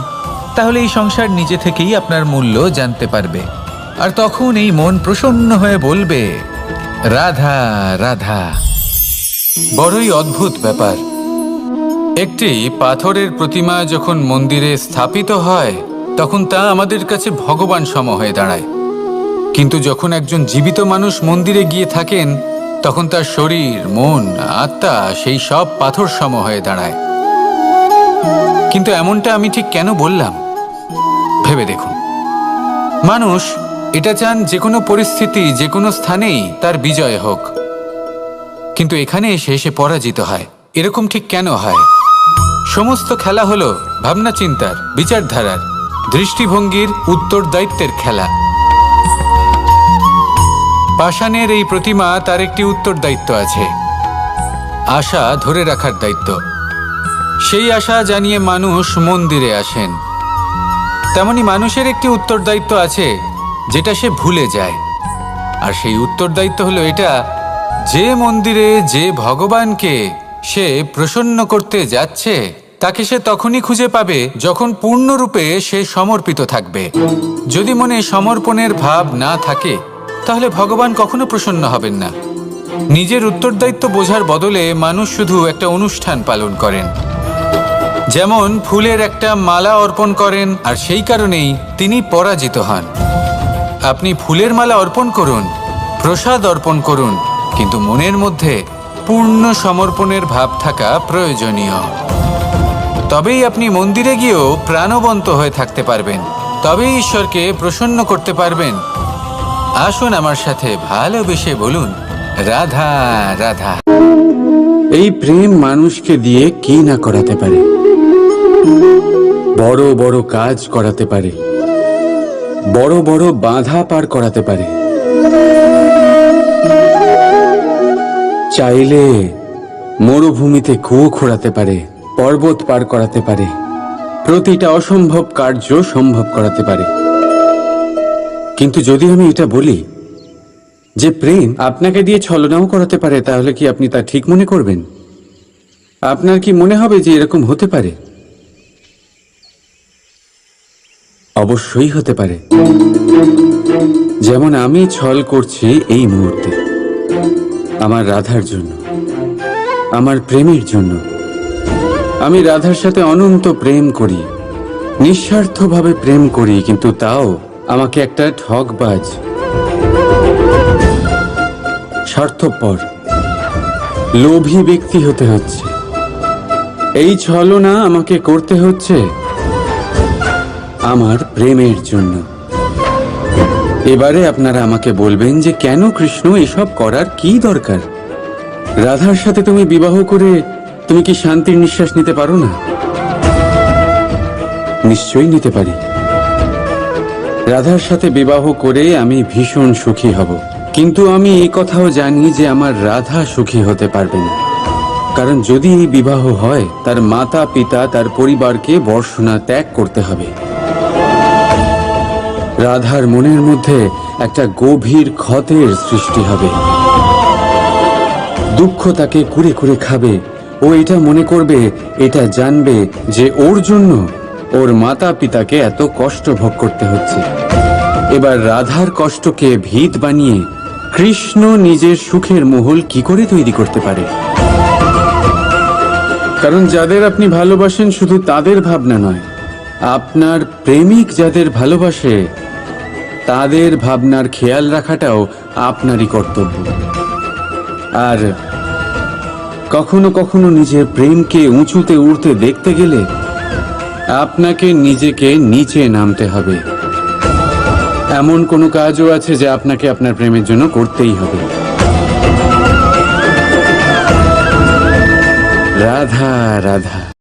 তাহলে এই সংসার নিজে থেকেই আপনার মূল্য জানতে পারবে, আর তখন এই মন প্রসন্ন হয়ে বলবে, রাধা রাধা। বড়ই অদ্ভুত ব্যাপার, একটি পাথরের প্রতিমা যখন মন্দিরে স্থাপিত হয় তখন তা আমাদের কাছে ভগবান সম হয়ে দাঁড়ায়। কিন্তু যখন একজন জীবিত মানুষ মন্দিরে গিয়ে থাকেন তখন তার শরীর, মন, আত্মা সেই সব পাথর সম হয়ে দাঁড়ায়। কিন্তু এমনটা আমি ঠিক কেন বললাম ভেবে দেখুন। মানুষ এটা চান যে কোনো পরিস্থিতি, যে কোনো স্থানেই তার বিজয় হোক, কিন্তু এখানে এসে সে পরাজিত হয়। এরকম ঠিক কেন হয়? সমস্ত খেলা হলো ভাবনা চিন্তার, বিচারধারার, দৃষ্টিভঙ্গির, উত্তরদায়িত্বের খেলা। পাষাণের এই প্রতিমা, তার একটি উত্তরদায়িত্ব আছে, আশা ধরে রাখার দায়িত্ব। সেই আশা জানিয়ে মানুষ মন্দিরে আসেন। তেমনি মানুষের একটি উত্তরদায়িত্ব আছে যেটা সে ভুলে যায়, আর সেই উত্তরদায়িত্ব হলো এটা, যে মন্দিরে যে ভগবানকে সে প্রসন্ন করতে যাচ্ছে তাকে সে তখনই খুঁজে পাবে যখন পূর্ণরূপে সে সমর্পিত থাকবে। যদি মনে সমর্পণের ভাব না থাকে তাহলে ভগবান কখনো প্রসন্ন হবেন না। নিজের উত্তরদায়িত্ব বোঝার বদলে মানুষ শুধু একটা অনুষ্ঠান পালন করেন, যেমন ফুলের একটা মালা অর্পণ করেন, আর সেই কারণেই তিনি পরাজিত হন। আপনি ফুলের মালা অর্পণ করুন, প্রসাদ অর্পণ করুন, কিন্তু মনের মধ্যে পূর্ণ সমর্পণের ভাব থাকা প্রয়োজনীয়। তবেই আপনি মন্দিরে গিয়েও প্রাণবন্ত হয়ে থাকতে পারবেন, তবেই ঈশ্বরকে প্রসন্ন করতে পারবেন। আসুন আমার সাথে ভালোবেসে বলুন, রাধা রাধা। এই প্রেম মানুষকে দিয়ে কি না করাতে পারে, বড় বড় কাজ করাতে পারে, বড় বড় বাধা পার করাতে পারে। চাইলে মরুভূমিতে কুয়ো খোঁড়াতে পারে, পর্বত পার করাতে পারে, প্রতিটা অসম্ভব কার্য সম্ভব করাতে পারে। কিন্তু যদি আমি এটা বলি যে প্রেম আপনাকে দিয়ে ছলনাও করাতে পারে, তাহলে কি আপনি তা ঠিক মনে করবেন? আপনার কি মনে হবে যে এরকম হতে পারে? অবশ্যই হতে পারে। যেমন আমি ছল করছি এই মুহূর্তে আমার রাধার জন্য, আমার প্রেমের জন্য। আমি রাধার সাথে অনন্ত প্রেম করি, নিঃস্বার্থভাবে প্রেম করি, কিন্তু তাও আমাকে একটা ঠকবাজ, স্বার্থপর, লোভী ব্যক্তি হতে হচ্ছে। এই ছলনা আমাকে করতে হচ্ছে আমার প্রেমের জন্য। এবারে আপনারা আমাকে বলবেন যে কেন কৃষ্ণ এসব করার কি দরকার? রাধার সাথে তুমি বিবাহ করে তুমি কি শান্তির নিঃশ্বাস নিতে পারো না? নিশ্চয়ই নিতে পারি। রাধার সাথে বিবাহ করে আমি ভীষণ সুখী হব, কিন্তু আমি এই কথাও জানি যে আমার রাধা সুখী হতে পারবে না। কারণ যদি এই বিবাহ হয়, তার মাতা পিতা তার পরিবারকে বর্ষণা ত্যাগ করতে হবে। রাধার মনের মধ্যে একটা গভীর ক্ষতের সৃষ্টি হবে। দুঃখ তাকে কুরে কুরে খাবে। ও এটা মনে করবে, এটা জানবে যে ওর জন্য ওর মাতা পিতাকে এত কষ্ট ভোগ করতে হচ্ছে। এবার রাধার কষ্টকে ভিত বানিয়ে কৃষ্ণ নিজের সুখের মহল কি করে তৈরি করতে পারে? কারণ যাদের আপনি ভালোবাসেন শুধু তাদের ভাবনা নয়, আপনার প্রেমিক যাদের ভালোবাসে তাদের ভাবনার খেয়াল রাখাটাও আপনারই কর্তব্য। আর কখনো কখনো নিজের প্রেমকে উঁচুতে উঠতে দেখতে গেলে আপনাকে নিজেকে নিচে নামতে হবে। এমন কোনো কাজও আছে যা আপনাকে আপনার প্রেমের জন্য করতেই হবে। রাধা রাধা।